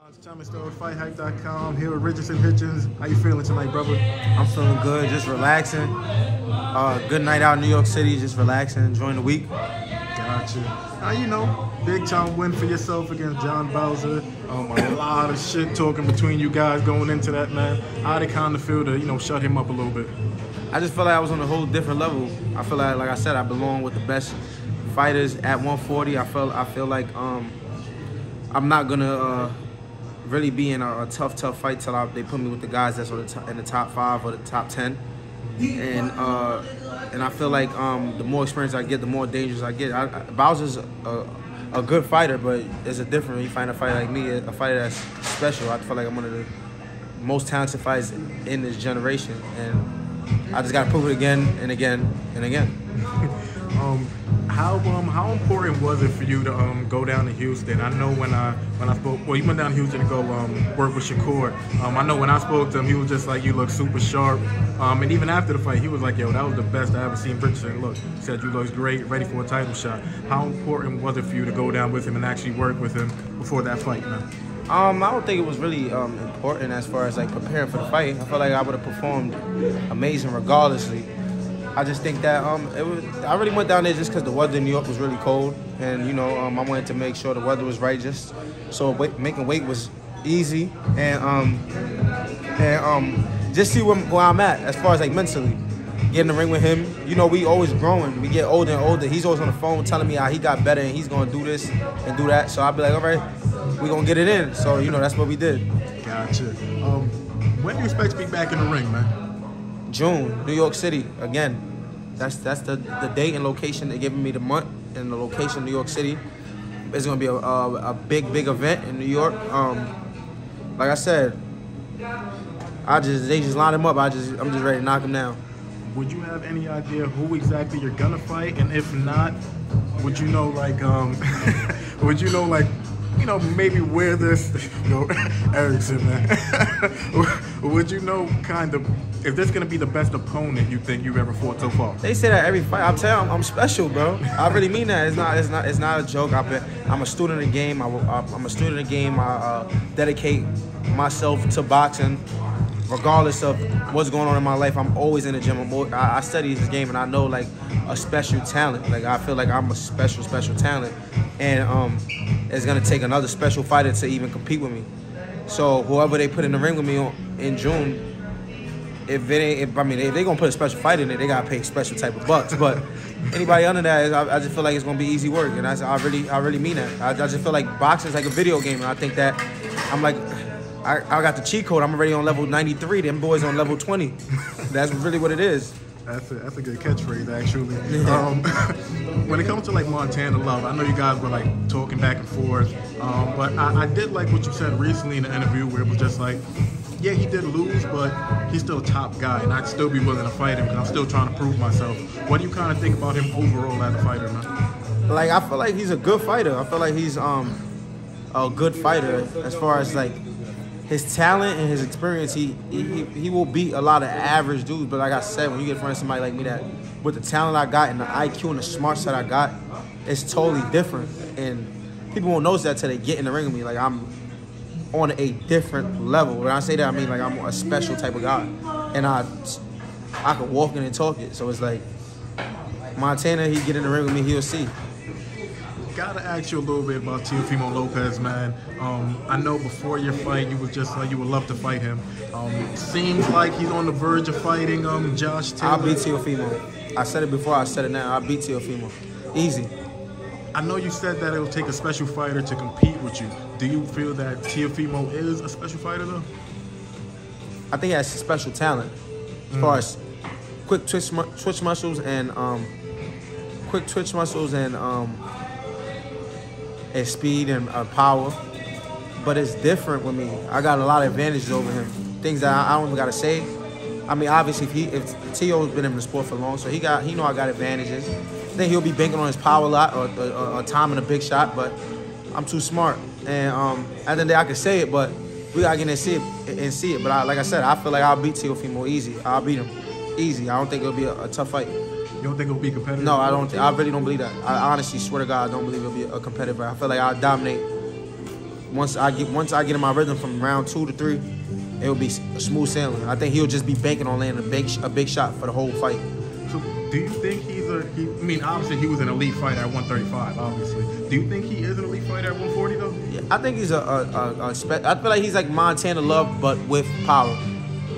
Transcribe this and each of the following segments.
It's Themistode, FightHype.com. Here with Richardson Hitchins. How you feeling tonight, brother? I'm feeling good, just relaxing. Good night out in New York City, just relaxing, enjoying the week. Gotcha. You know, big time win for yourself against John Bowser. A lot of shit talking between you guys going into that, man. How'd it kind of feel to, shut him up a little bit? I just feel like I was on a whole different level. I feel like I said, I belong with the best fighters at 140. I feel like I'm not gonna really be in a tough fight till they put me with the guys that's in the top 5 or the top 10. And I feel like the more experience I get, the more dangerous I get. Bowser's a good fighter, but it's a different when you find a fighter like me, a fighter that's special. I feel like I'm one of the most talented fighters in this generation, and I just gotta prove it again and again and again. How important was it for you to go down to Houston? I know when I spoke, well, you went down to Houston to go work with Shakur. I know when I spoke to him, he was just like, you look super sharp. And even after the fight, he was like, yo, that was the best I ever seen Richardson look. He said you look great, ready for a title shot. How important was it for you to go down with him and actually work with him before that fight, man? I don't think it was really important as far as like preparing for the fight. I feel like I would have performed amazing regardlessly. I just think that I really went down there just because the weather in New York was really cold, and I wanted to make sure the weather was right, just so making weight was easy, and just see where I'm at as far as like mentally. Get in the ring with him, we always growing. We get older and older. He's always on the phone telling me how he got better and he's gonna do this and do that. So I'll be like, all right, we gonna get it in. So that's what we did. Gotcha. When do you expect to be back in the ring, man? June, New York City again. That's the date and location. They're giving me the month and the location, New York City. It's gonna be a big event in New York. Like I said, they just lined him up. I'm just ready to knock him down. Would you have any idea who exactly you're gonna fight? And if not, would you know maybe where this, Erickson, man. Would you know kind of if this gonna be the best opponent you think you've ever fought so far? They say that every fight. I'm telling you, I'm special, bro. I really mean that. It's not a joke. I'm a student of the game. I'm a student of the game. I dedicate myself to boxing. Regardless of what's going on in my life, I'm always in the gym. I study this game, and I know like a special talent. Like I feel like I'm a special talent, and it's gonna take another special fighter to even compete with me. So whoever they put in the ring with me in June, if they gonna put a special fight in it, they gotta pay special type of bucks. But anybody under that, I just feel like it's gonna be easy work, and I really mean that. I just feel like boxing is like a video game, and I think that I'm like. I got the cheat code. I'm already on level 93. Them boys on level 20. That's really what it is. That's a good catchphrase, actually. When it comes to like Montana Love, I know you guys were like talking back and forth, but I did like what you said recently in the interview where it was just like, yeah, he did lose, but he's still a top guy, and I'd still be willing to fight him because I'm still trying to prove myself. What do you kind of think about him overall as a fighter, man? Like, I feel like he's a good fighter. I feel like he's a good fighter as far as like his talent and his experience. He will beat a lot of average dudes, but like I said, when you get in front of somebody like me that with the talent I got and the IQ and the smarts that I got, it's totally different. And people won't notice that till they get in the ring with me. Like I'm on a different level. When I say that, I mean like I'm a special type of guy, and I could walk in and talk it. So it's like Montana, he get in the ring with me, he'll see. Gotta ask you a little bit about Teofimo Lopez, man. I know before your fight, you was just like you would love to fight him. Seems like he's on the verge of fighting Josh Taylor. I'll beat Teofimo. I said it before, I said it now. I'll beat Teofimo. Easy. I know you said that it will take a special fighter to compete with you. Do you feel that Teofimo is a special fighter, though? I think he has special talent as far as quick twitch muscles and and speed and power, but it's different with me. I got a lot of advantages over him. Things that I don't even gotta say. I mean, obviously, if T.O.'s been in the sport for long, so he know I got advantages. I think he'll be banking on his power a lot or timing a big shot, but I'm too smart. And at the end of the day, I can say it, but we gotta get in and see it. But like I said, I feel like I'll beat Teofimo easy. I'll beat him easy. I don't think it'll be a tough fight. You don't think it'll be competitive? No, I don't. I really don't believe that. I honestly swear to God, I don't believe it'll be a competitive fight. I feel like I'll dominate once I get in my rhythm from round 2 to 3, it will be smooth sailing. I think he'll just be banking on landing a big shot for the whole fight. So do you think I mean, obviously he was an elite fighter at 135, obviously. Do you think he is an elite fighter at 140 though? Yeah, I think he's I feel like he's like Montana Love, but with power.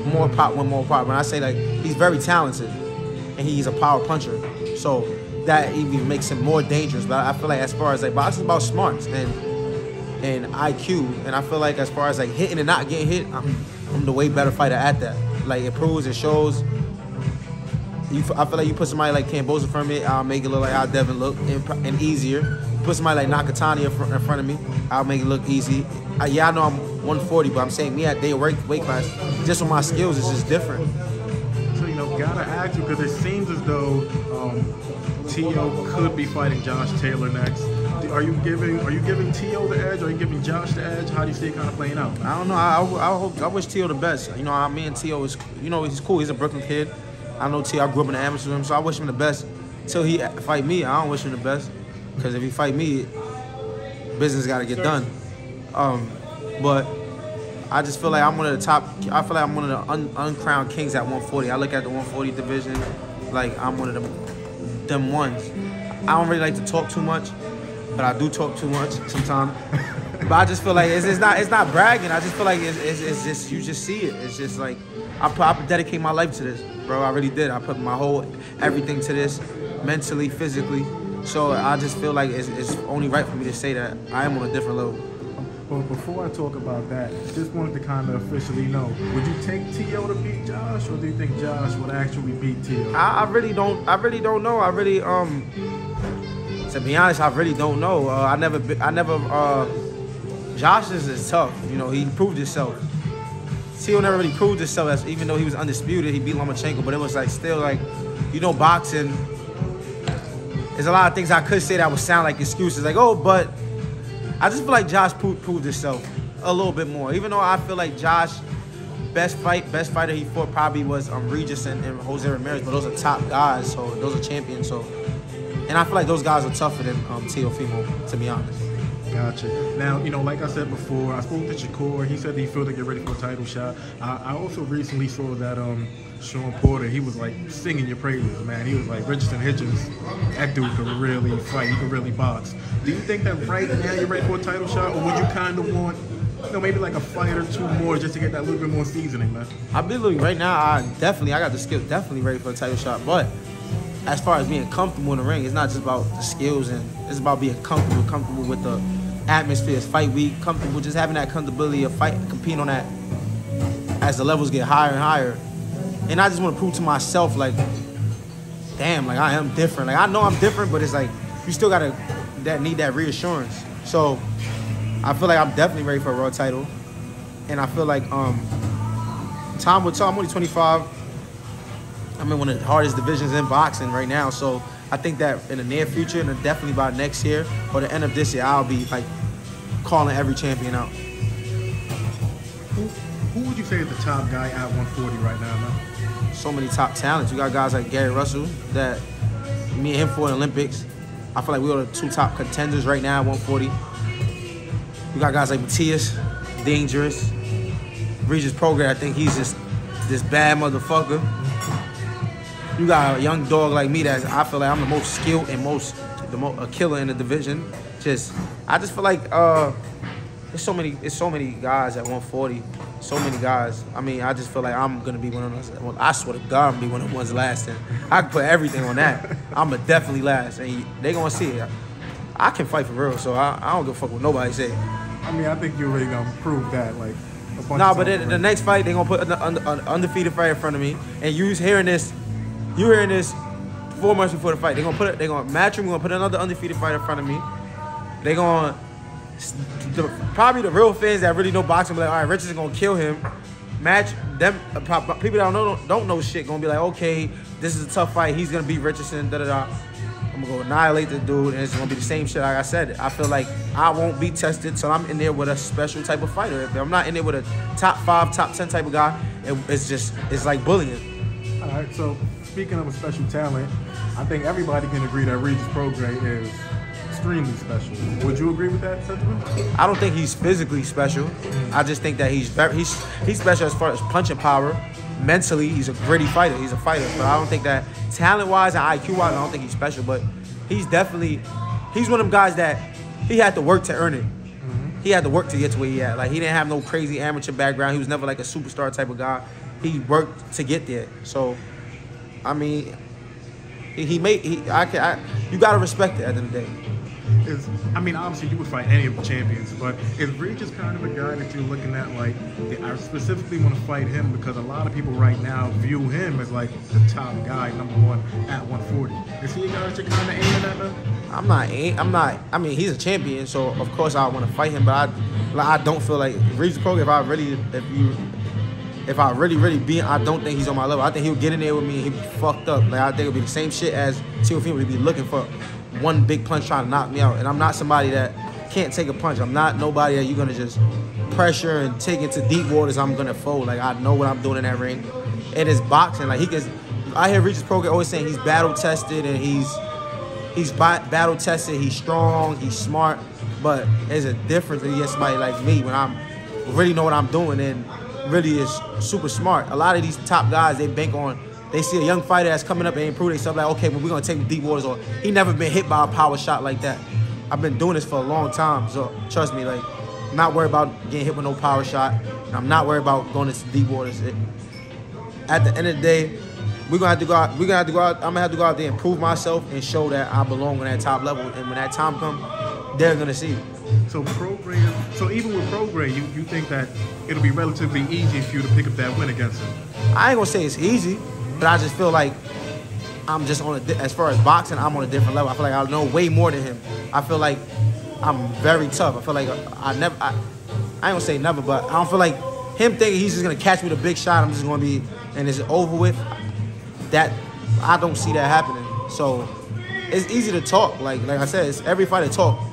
More power. When I say like, he's very talented, and he's a power puncher. So that even makes him more dangerous. But I feel like as far as like boxing is about smarts and IQ, and I feel like as far as like hitting and not getting hit, I'm the way better fighter at that. Like it proves, it shows. I feel like you put somebody like Cardoso in front of me, I'll make it look like how Devin look and easier. Put somebody like Nakatani in front of me, I'll make it look easy. Yeah, I know I'm 140, but I'm saying me at their weight class, just with my skills, it's just different. So, gotta ask you, because it seems as though Teo could be fighting Josh Taylor next. Are you giving Teo the edge? Are you giving Josh the edge? How do you see it kind of playing out? I don't know. I wish Teo the best. Me and Teo is, he's cool. He's a Brooklyn kid. I know Teo. I grew up in the amateur room, so I wish him the best. Until he fight me, I don't wish him the best. Because if he fight me, business got to get done. But I just feel like I'm one of the top. I feel like I'm one of the uncrowned kings at 140. I look at the 140 division like I'm one of them ones. I don't really like to talk too much, but I do talk too much sometimes. But I just feel like it's not bragging. I just feel like it's just, you just see it. It's just like I dedicate my life to this, bro. I really did. I put my whole everything to this, mentally, physically. So I just feel like it's only right for me to say that I am on a different level. But before I talk about that, just wanted to kind of officially know, would you take Teo to beat Josh, or do you think Josh would actually beat Teo? I really don't know. To be honest, I really don't know. Josh is tough. He proved himself. Teo never really proved himself, even though he was undisputed. He beat Lomachenko, but it was like still like, boxing. There's a lot of things I could say that would sound like excuses, like, oh, but I just feel like Josh proved himself a little bit more. Even though I feel like Josh, best fighter he fought probably was Regis and Jose Ramirez, but those are top guys, so those are champions. So, and I feel like those guys are tougher than Teofimo, to be honest. Gotcha. Now, like I said before, I spoke to Shakur. He said that he feels to get ready for a title shot. I also recently saw that Sean Porter, he was like singing your praises, man. He was like, Richardson Hitchins, that dude could really fight. He could really box. Do you think that right now you're ready for a title shot, or would you kind of want, maybe like a fight or two more just to get that little bit more seasoning, man? I believe right now, I got the skills, definitely ready for a title shot. But as far as being comfortable in the ring, it's not just about the skills, and it's about being comfortable with the atmosphere. It's fight week, comfortable, just having that comfortability of fight, competing on that as the levels get higher and higher. And I just want to prove to myself, like, damn, like I am different. Like I know I'm different, but it's like you still gotta need that reassurance. So I feel like I'm definitely ready for a world title, and I feel like time will tell. I'm only 25. I'm in one of the hardest divisions in boxing right now, so I think that in the near future, and definitely by next year or the end of this year, I'll be like calling every champion out. Who would you say is the top guy at 140 right now, man? So many top talents. You got guys like Gary Russell that me and him fought in the Olympics. I feel like we are the 2 top contenders right now at 140. You got guys like Matias, dangerous. Regis Prograis, I think he's just this bad motherfucker. You got a young dog like me that I feel like I'm the most skilled and a killer in the division. I just feel like there's so many guys at 140. So many guys. I mean, I just feel like I'm gonna be one of those. Well, I swear to God, I'm gonna be one of the ones lasting. I can put everything on that. I'ma definitely last, and they gonna see it. I can fight for real, so I don't give a fuck what nobody say. I mean, I think you're really gonna prove that, like. Nah, but then the next fight, they gonna put an undefeated fight in front of me, and you hearing this 4 months before the fight. They gonna match him. We're gonna put another undefeated fight in front of me. They gonna. Probably the real fans that really know boxing be like, all right, Richardson's gonna kill him. Match them. People that don't know shit gonna be like, okay, this is a tough fight. He's gonna beat Richardson. I'm gonna go annihilate the dude, and it's gonna be the same shit. Like I said, I feel like I won't be tested till I'm in there with a special type of fighter. If I'm not in there with a top 5, top 10 type of guy, it's like bullying. All right. So speaking of a special talent, I think everybody can agree that Regis Prograis is extremely special. Would you agree with that sentiment? I don't think he's physically special. I just think that he's special as far as punching power. Mentally, he's a gritty fighter. He's a fighter, but I don't think that talent-wise and IQ-wise, I don't think he's special. But he's one of them guys that he had to work to earn it. He had to work to get to where he at. Like, he didn't have no crazy amateur background. He was never like a superstar type of guy. He worked to get there. So, I mean, you gotta respect it at the end of the day. I mean, obviously you would fight any of the champions, but is Regis kind of a guy that you're looking at like, I specifically want to fight him because a lot of people right now view him as like the top guy, #1 at 140. Is he a guy that you're kind of aiming at now? I mean, he's a champion, so of course I want to fight him, but I don't feel like Regis Prograis, if I really beat him, I don't think he's on my level. I think he'll get in there with me and he'll be fucked up. Like, I think it'll be the same shit as Teofimo. He'll be looking for one big punch trying to knock me out. And I'm not somebody that can't take a punch. I'm not nobody that you're going to just pressure and take it to deep waters. I'm going to fold. Like, I know what I'm doing in that ring. It is boxing. Like, I hear Regis Prograis always saying he's battle-tested and he's battle-tested. He's strong. He's smart. But there's a difference when you get somebody like me when I really know what I'm doing and really is super smart. A lot of these top guys, they see a young fighter that's coming up and improve themselves, like, okay, well, we're going to take him deep waters, or he never been hit by a power shot like that. I've been doing this for a long time, so trust me, like, I'm not worried about getting hit with no power shot, and I'm not worried about going into deep waters. At the end of the day, I'm going to have to go out there and prove myself and show that I belong on that top level, and when that time comes, they're going to see. So even with Prograis, you think that it'll be relatively easy for you to pick up that win against him? I ain't gonna say it's easy, but I just feel like I'm just as far as boxing, I'm on a different level. I feel like I know way more than him. I feel like I'm very tough. I feel like I ain't gonna say never, but I don't feel like him thinking he's just gonna catch me with a big shot, I'm just gonna be, and it's over with. That, I don't see that happening. So it's easy to talk. Like I said, it's every fighter talk.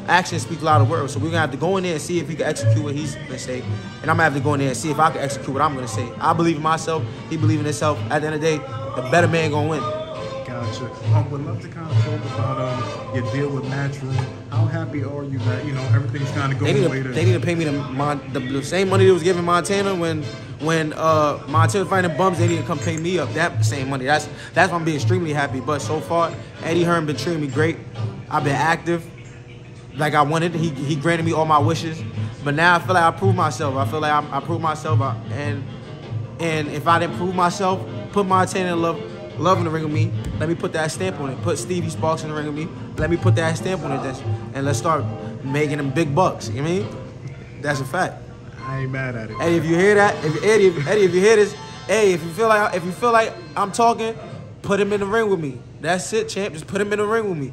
Actions speak louder words. So we're gonna have to go in there and see if he can execute what he's gonna say, and I'm gonna have to go in there and see if I can execute what I'm gonna say. I believe in myself. He believes in himself. At the end of the day, the better man gonna win. Gotcha. Would love to kind of talk about your deal with Matchroom. How happy are you that everything's kind of going away? They need to pay me the same money they was giving Montana when Montana was fighting bums. They need to come pay me up that same money. That's why I'm being extremely happy. But so far, Eddie Hearn been treating me great. I've been active. Like I wanted, he granted me all my wishes, but now I feel like I proved myself. I feel like I proved myself, and if I didn't prove myself, put Montana in love in the ring with me. Let me put that stamp on it. Put Stevie Sparks in the ring with me. Let me put that stamp on it, and let's start making them big bucks. You know what I mean? That's a fact. I ain't mad at it. Eddie, if you hear that, Eddie, if you hear this, hey, if you feel like I'm talking, put him in the ring with me. That's it, champ. Just put him in the ring with me.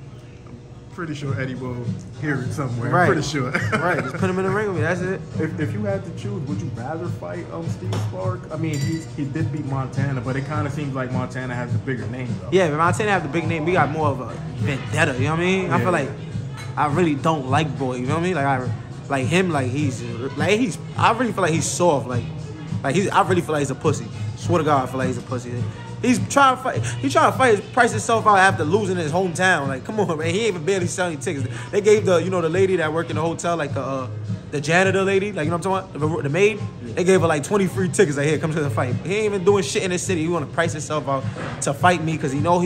Pretty sure Eddie will hear it somewhere. Right. I'm pretty sure. Right, just put him in the ring with me. That's it. If you had to choose, would you rather fight Steve Spark? I mean, he did beat Montana, but it kind of seems like Montana has the bigger name, though. Yeah, but Montana have the big name. We got more of a vendetta. You know what I mean? Yeah. I feel like I really don't like Boy. You know what I mean? Like I really feel like he's soft. I really feel like he's a pussy. Swear to God, I feel like he's a pussy. He's trying to fight. He's trying to fight, price himself out after losing in his hometown. Like, come on, man. He ain't even barely selling tickets. They gave the lady that worked in the hotel, like the janitor lady, like, you know what I'm talking about, the maid. They gave her like 20 free tickets. Like, here, come to the fight. He ain't even doing shit in the city. He want to price himself out to fight me because he know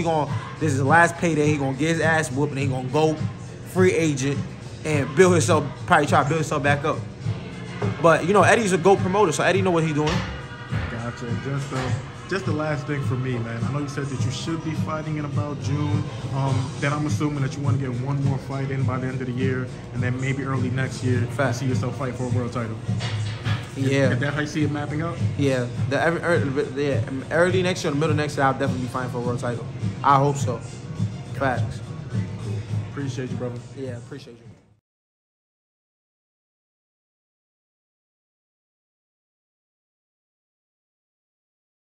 this is the last payday. He gonna get his ass whooped and he gonna go free agent and probably try to build himself back up. But Eddie's a GOAT promoter, so Eddie know what he's doing. Gotcha. Just the last thing for me, man. I know you said that you should be fighting in about June. Then I'm assuming that you want to get one more fight in by the end of the year, and then maybe early next year you see yourself fight for a world title. Yeah. Is that how you see it mapping out? Yeah. Early next year, the middle of next year, I'll definitely be fighting for a world title. I hope so. Facts. Appreciate you, brother. Yeah, appreciate you.